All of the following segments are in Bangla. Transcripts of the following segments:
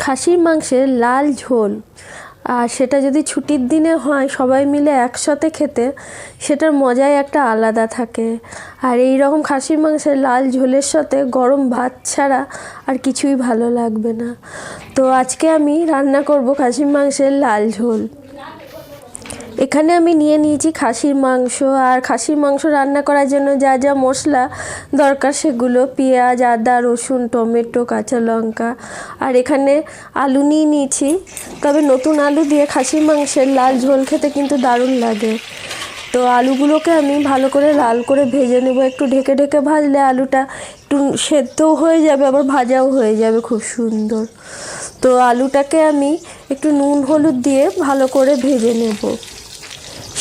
খাসির মাংসের লাল ঝোল আর সেটা যদি ছুটির দিনে হয় সবাই মিলে একসাথে খেতে সেটার মজাই একটা আলাদা থাকে। আর এই রকম খাসির মাংসের লাল ঝোলের সাথে গরম ভাত ছাড়া আর কিছুই ভালো লাগবে না। তো আজকে আমি রান্না করব খাসির মাংসের লাল ঝোল। এখানে আমি নিয়ে নিয়েছি খাসির মাংস। আর খাসির মাংস রান্না করার জন্য যা যা মশলা দরকার সেগুলো পেঁয়াজ, আদা, রসুন, টমেটো, কাঁচা লঙ্কা। আর এখানে আলু নিয়ে নিয়েছি, তবে নতুন আলু দিয়ে খাসির মাংসের লাল ঝোল খেতে কিন্তু দারুণ লাগে। তো আলুগুলোকে আমি ভালো করে লাল করে ভেজে নেব। একটু ঢেকে ঢেকে ভাজলে আলুটা একটু সেদ্ধও হয়ে যাবে, আবার ভাজাও হয়ে যাবে খুব সুন্দর। তো আলুটাকে আমি একটু নুন হলুদ দিয়ে ভালো করে ভেজে নেব।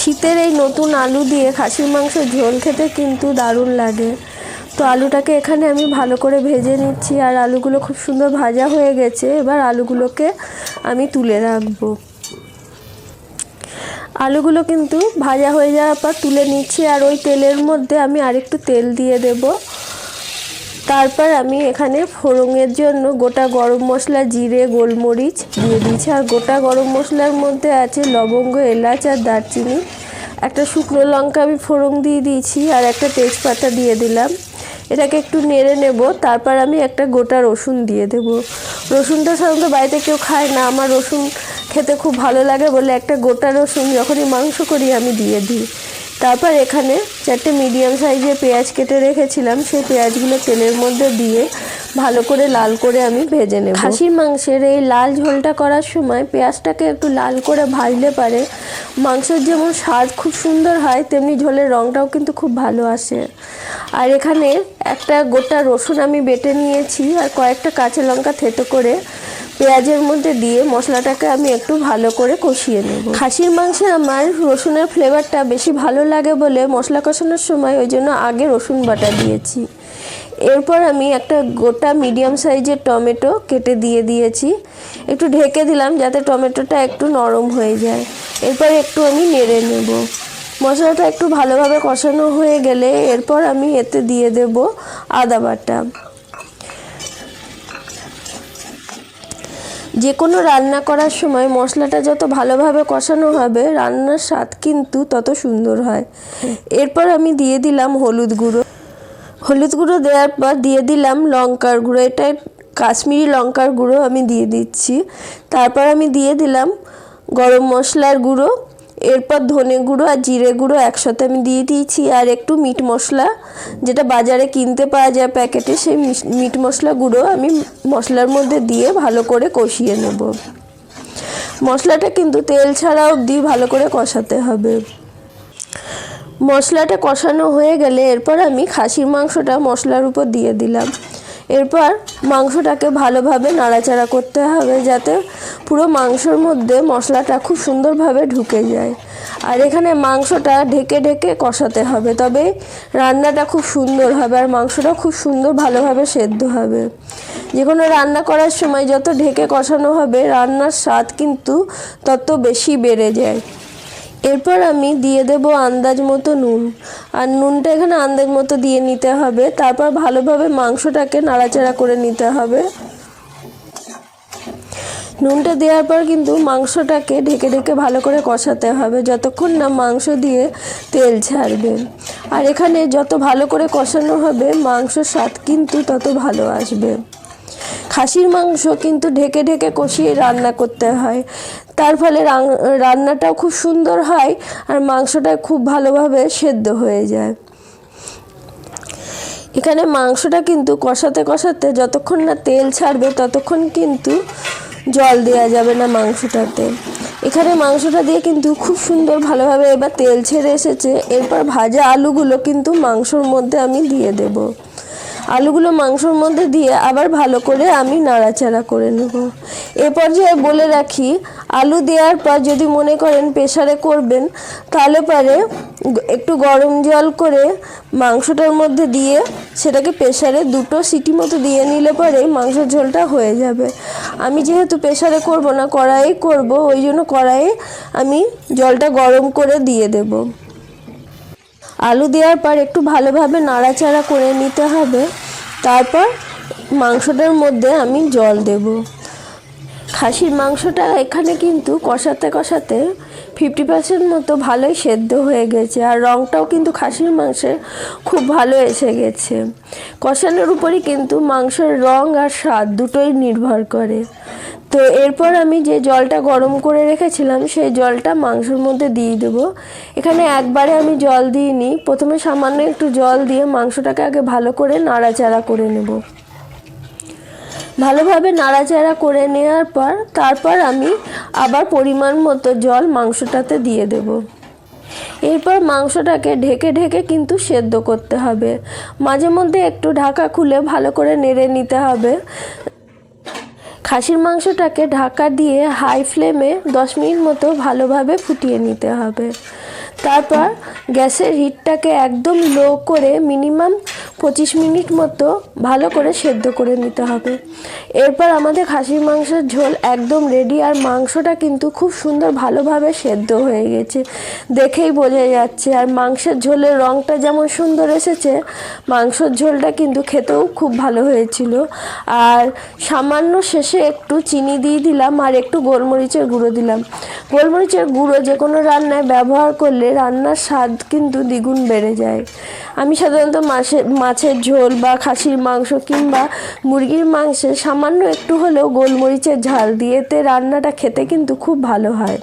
শীতের এই নতুন আলু দিয়ে খাসির মাংসের ঝোল খেতে কিন্তু দারুণ লাগে। তো আলুটাকে এখানে আমি ভালো করে ভেজে নিচ্ছি। আর আলুগুলো খুব সুন্দর ভাজা হয়ে গেছে। এবার আলুগুলোকে আমি তুলে রাখবো। আলুগুলো কিন্তু ভাজা হয়ে যাওয়ার পর তুলে নিচ্ছি। আর ওই তেলের মধ্যে আমি আরেকটু তেল দিয়ে দেব। তারপর আমি এখানে ফোড়নের জন্য গোটা গরম মশলা, জিরে, গোলমরিচ দিয়ে দিয়েছি। আর গোটা গরম মশলার মধ্যে আছে লবঙ্গ, এলাচ আর দারচিনি। একটা শুকনো লঙ্কা আমি ফোড়ন দিয়ে দিয়েছি আর একটা তেজপাতা দিয়ে দিলাম। এটাকে একটু নেড়ে নেব। তারপর আমি একটা গোটা রসুন দিয়ে দেব। রসুনটা সাধারণত বাড়িতে কেউ খায় না, আমার রসুন খেতে খুব ভালো লাগে বলে একটা গোটা রসুন যখনই মাংস করি আমি দিয়ে দিই। তারপর এখানে 4টে মিডিয়াম সাইজের পেঁয়াজ কেটে রেখেছিলাম, সেই পেঁয়াজগুলো তেলের মধ্যে দিয়ে ভালো করে লাল করে আমি ভেজে নেব। খাসির মাংসের এই লাল ঝোলটা করার সময় পেঁয়াজটাকে একটু লাল করে ভাজলে পারে মাংসের যেমন স্বাদ খুব সুন্দর হয়, তেমনি ঝোলের রঙটাও কিন্তু খুব ভালো আসে। আর এখানে একটা গোটা রসুন আমি বেটে নিয়েছি আর কয়েকটা কাঁচা লঙ্কা থেতো করে পেঁয়াজের মধ্যে দিয়ে মশলাটাকে আমি একটু ভালো করে কষিয়ে নেব। খাসির মাংসে আমার রসুনের ফ্লেভারটা বেশি ভালো লাগে বলে মশলা কষানোর সময় ওই জন্য আগে রসুন বাটা দিয়েছি। এরপর আমি একটা গোটা মিডিয়াম সাইজের টমেটো কেটে দিয়ে দিয়েছি। একটু ঢেকে দিলাম যাতে টমেটোটা একটু নরম হয়ে যায়। এরপর একটু আমি নেড়ে নেব। মশলাটা একটু ভালোভাবে কষানো হয়ে গেলে এরপর আমি এতে দিয়ে দেব আদা বাটা। যে কোনো রান্না করার সময় মশলাটা যত ভালোভাবে কষানো হবে রান্নার স্বাদ কিন্তু তত সুন্দর হয়। এরপর আমি দিয়ে দিলাম হলুদ গুঁড়ো। হলুদ গুঁড়ো দেওয়ার পর দিয়ে দিলাম লঙ্কার গুঁড়ো। এটা কাশ্মীরি লঙ্কার গুঁড়ো আমি দিয়ে দিচ্ছি। তারপর আমি দিয়ে দিলাম গরম মশলার গুঁড়ো। এরপর ধনে গুঁড়ো আর জিরে গুঁড়ো একসাথে আমি দিয়ে দিয়েছি। আর একটু মিট মশলা, যেটা বাজারে কিনতে পাওয়া যায় প্যাকেটে, সেই মিট মশলা গুঁড়ো আমি মশলার মধ্যে দিয়ে ভালো করে কষিয়ে নেব। মশলাটা কিন্তু তেল ছাড়া অবধি ভালো করে কষাতে হবে। মশলাটা কষানো হয়ে গেলে এরপর আমি খাসির মাংসটা মশলার উপর দিয়ে দিলাম। এরপর মাংসটাকে ভালোভাবে নাড়াচাড়া করতে হবে যাতে পুরো মাংসর মধ্যে মশলাটা খুব সুন্দরভাবে ঢুকে যায়। আর এখানে মাংসটা ঢেকে ঢেকে কষাতে হবে, তবে রান্নাটা খুব সুন্দর হবে আর মাংসটা খুব সুন্দর ভালোভাবে সেদ্ধ হবে। যে কোনো রান্না করার সময় যত ঢেকে কষানো হবে রান্নার স্বাদ কিন্তু তত বেশি বেড়ে যায়। এরপর আমি দিয়ে দেব আন্দাজ মতো নুন। আর নুনটা এখানে আন্দাজ মতো দিয়ে নিতে হবে। তারপর ভালোভাবে মাংসটাকে নাড়াচাড়া করে নিতে হবে। নুনটা দেওয়ার পর কিন্তু মাংসটাকে ঢেকে ঢেকে ভালো করে কষাতে হবে যতক্ষণ না মাংস দিয়ে তেল ছাড়বে। আর এখানে যত ভালো করে কষানো হবে মাংসের স্বাদ কিন্তু তত ভালো আসবে। খাসির মাংস কিন্তু ঢেকে ঢেকে কষিয়ে রান্না করতে হয়, তার ফলে রান্নাটাও খুব সুন্দর হয় আর মাংসটা খুব ভালোভাবে সেদ্ধ হয়ে যায়। এখানে মাংসটা কিন্তু কষাতে কষাতে যতক্ষণ না তেল ছাড়বে ততক্ষণ কিন্তু জল দেওয়া যাবে না মাংসটাতে। এখানে মাংসটা দিয়ে কিন্তু খুব সুন্দর ভালোভাবে এবার তেল ছেড়ে এসেছে। এরপর ভাজা আলুগুলো কিন্তু মাংসর মধ্যে আমি দিয়ে দেব। আলুগুলো মাংসর মধ্যে দিয়ে আবার ভালো করে আমি নাড়াচাড়া করে নেব। এ পর্যায়ে বলে রাখি, আলু দেওয়ার পর যদি মনে করেন প্রেসারে করবেন তাহলে পরে একটু গরম জল করে মাংসটার মধ্যে দিয়ে সেটাকে প্রেসারে 2টো সিটি মতো দিয়ে নিলে পরে মাংসের ঝোলটা হয়ে যাবে। আমি যেহেতু প্রেসারে করব না, কড়াইয়ে করব, ওই জন্য কড়াইয়ে আমি জলটা গরম করে দিয়ে দেব। আলু দেওয়ার পর একটু ভালোভাবে নাড়াচাড়া করে নিতে হবে। তারপর মাংসটার মধ্যে আমি জল দেব। খাসির মাংসটা এখানে কিন্তু কষাতে কষাতে 50% মতো ভালোই সেদ্ধ হয়ে গেছে, আর রঙটাও কিন্তু খাসির মাংসের খুব ভালো এসে গেছে। কষানোর উপরই কিন্তু মাংসের রং আর স্বাদ দুটোই নির্ভর করে। তো এরপর আমি যে জলটা গরম করে রেখেছিলাম সেই জলটা মাংসের মধ্যে দিয়ে দেবো। এখানে একবারে আমি জল দিইনি, প্রথমে সামান্য একটু জল দিয়ে মাংসটাকে আগে ভালো করে নাড়াচাড়া করে নেব। ভালোভাবে নাড়াচাড়া করে নেওয়ার পর তারপর আমি আবার পরিমাণ মতো জল মাংসটাতে দিয়ে দেব। এরপর মাংসটাকে ঢেকে ঢেকে কিন্তু সেদ্ধ করতে হবে। মাঝে মধ্যে একটু ঢাকা খুলে ভালো করে নেড়ে নিতে হবে। খাসির মাংসটাকে ঢাকা দিয়ে হাই ফ্লেমে 10 মিনিট মতো ভালোভাবে ফুটিয়ে নিতে হবে। তারপর গ্যাসের হিটটাকে একদম লো করে মিনিমাম 25 মিনিট মতো ভালো করে সেদ্ধ করে নিতে হবে। এরপর আমাদের খাসির মাংসের ঝোল একদম রেডি, আর মাংসটা কিন্তু খুব সুন্দর ভালোভাবে সেদ্ধ হয়ে গেছে, দেখেই বোঝা যাচ্ছে। আর মাংসের ঝোলের রঙটা যেমন সুন্দর এসেছে, মাংসের ঝোলটা কিন্তু খেতেও খুব ভালো হয়েছিল। আর সামান্য শেষে একটু চিনি দিয়ে দিলাম আর একটু গোলমরিচের গুঁড়ো দিলাম। গোলমরিচের গুঁড়ো যে কোনো রান্নায় ব্যবহার করলে রান্নার স্বাদ কিন্তু দ্বিগুণ বেড়ে যায়। আমি সাধারণত মাছের ঝোল বা খাসির মাংস কিংবা মুরগির মাংসে সামান্য একটু হলেও গোলমরিচের ঝাল দিয়ে এতে রান্নাটা খেতে কিন্তু খুব ভালো হয়।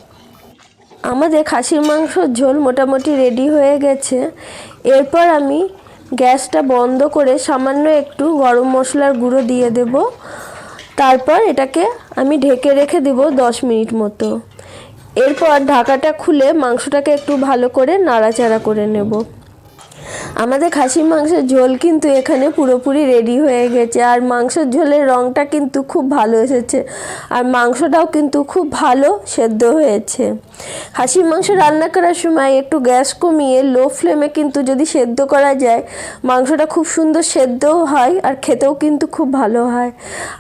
আমাদের খাসির মাংসর ঝোল মোটামুটি রেডি হয়ে গেছে। এরপর আমি গ্যাসটা বন্ধ করে সামান্য একটু গরম মশলার গুঁড়ো দিয়ে দেব। তারপর এটাকে আমি ঢেকে রেখে দেব 10 মিনিট মতো। এরপর ঢাকাটা খুলে মাংসটাকে একটু ভালো করে নাড়াচাড়া করে নেব। আমাদের খাসির মাংসের ঝোল কিন্তু এখানে পুরোপুরি রেডি হয়ে গেছে, আর মাংসের ঝোলের রঙটা কিন্তু খুব ভালো এসেছে, আর মাংসটাও কিন্তু খুব ভালো সেদ্ধ হয়েছে। খাসির মাংস রান্না করার সময় একটু গ্যাস কমিয়ে লো ফ্লেমে কিন্তু যদি সেদ্ধ করা যায়, মাংসটা খুব সুন্দর সেদ্ধও হয় আর খেতেও কিন্তু খুব ভালো হয়।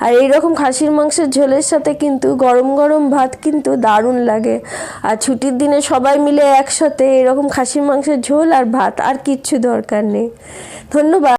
আর এইরকম খাসির মাংসের ঝোলের সাথে কিন্তু গরম গরম ভাত কিন্তু দারুণ লাগে। আর ছুটির দিনে সবাই মিলে একসাথে এরকম খাসির মাংসের ঝোল আর ভাত, আর কিচ্ছু দরকার নেই। ধন্যবাদ।